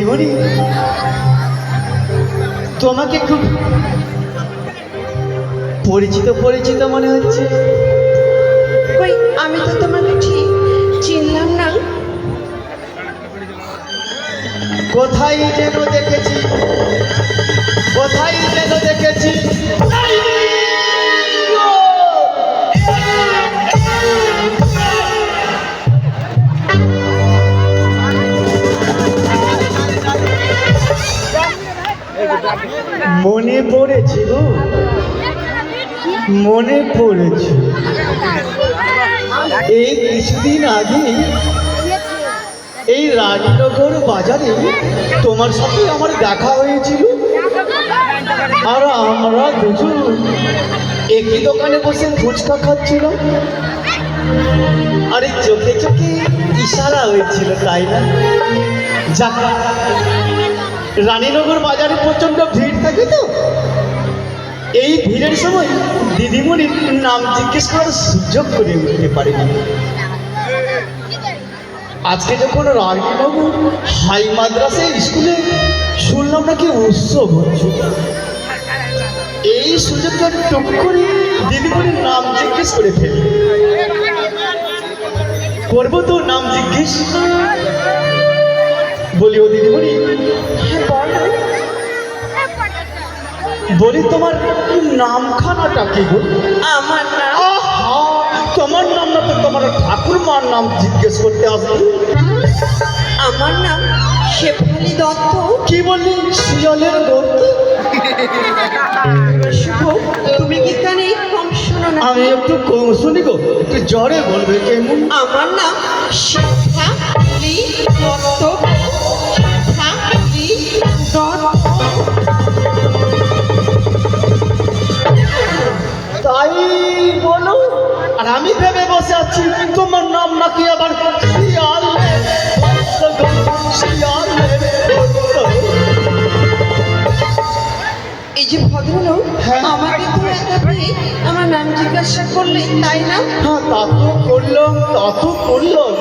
দিদিমণি তোমাকে খুব পরিচিত পরিচিত মনে হচ্ছে। কই আমি তো তোমাকে ঠিক চিনলাম না। কোথায় যেন দেখেছি, কোথায় যেন দেখেছি। মনে পড়েছে গো, মনে পড়েছে। এই কিছুদিন আগে এই রানীনগর বাজারে তোমার সাথে আমার দেখা হয়েছিল, আর আমরা দুজন একই দোকানে বসে ফুচকা খাচ্ছিলাম, আরে চোখে চোখে ইশারা হয়েছিল, তাই না? যাক, রানীনগর বাজারে প্রচন্ড ভিড় থাকে তো, এই ভিড়ের সময় দিদিমণির নাম জিজ্ঞেস করার সুযোগ করে উঠতে পারিনি। আজকে যখন রানীনগর হাই মাদ্রাসা স্কুলে শুনলাম নাকি উৎসব হচ্ছে, এই সুযোগটা টুক করে দিদিমণির নাম জিজ্ঞেস করে ফেলি। করবো তো নাম জিজ্ঞেস? বলি ও দিদিমণি, বলি তোমার নামখানাটা কি গো? আমার নাম তোমার নাম না তো তোমার ঠাকুরমার নাম জিজ্ঞেস করতে আসবে। আমার নাম শেফালি দত্ত। কি বললি? শিয়ালের দত্ত? শুভ, তুমি কি কানে কম শোনো না? আমি একটু কম শুনি গো, একটু জোরে বলবে কেমন? আমার নাম শেফালি দত্ত। শেফালি দত্ত। তাই বলো, আর আমি ভেবে বসে আছি তোমার নাম নাকি আবার শিয়ালের দত্ত। শিয়ালের দত্ত। এই যে ভদ্রলোক, হ্যাঁ। আমাকে তো একা পেয়ে আমার নাম জিজ্ঞাসা করলে, তাই না? হ্যাঁ, তা তো করলাম, তা তো করলাম,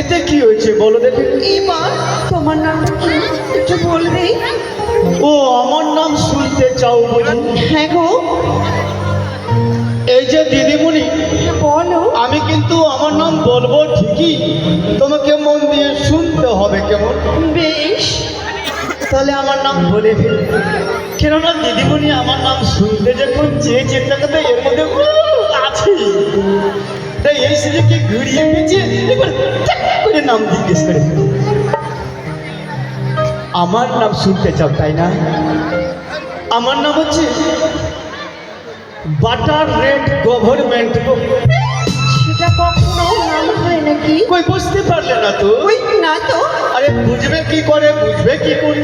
এতে কি হয়েছে বলো দেখে? এবার তোমার নামটা কি একটু বলবে? ও আমার নাম শুনতে চাও বুঝি? হ্যাঁ গো, এই যে দিদিমণি, বলো। আমি কিন্তু আমার নাম বলবো ঠিকই, তোমাকে মন দিয়ে শুনতে হবে কেমন? বেশ। তাহলে আমার নাম বলে ফেল, কেননা দিদিমণি আমার নাম শুনতে যখন যে চিন্তাটা এর মধ্যে আছে, তাই এই সুযোগকে ঘুরিয়ে পেয়েছে, এবার টাক করে নাম জিজ্ঞেস করে ফেল। আমার নাম শুনতে চাও তাই না? আমার নাম হচ্ছে বাটার রেড গভর্নমেন্ট। সেটা কখনো নাম হয় নাকি? কই বুঝতে পারলে না তো? ওই না তো। আরে বুঝবে কি করে, বুঝবে কি করে?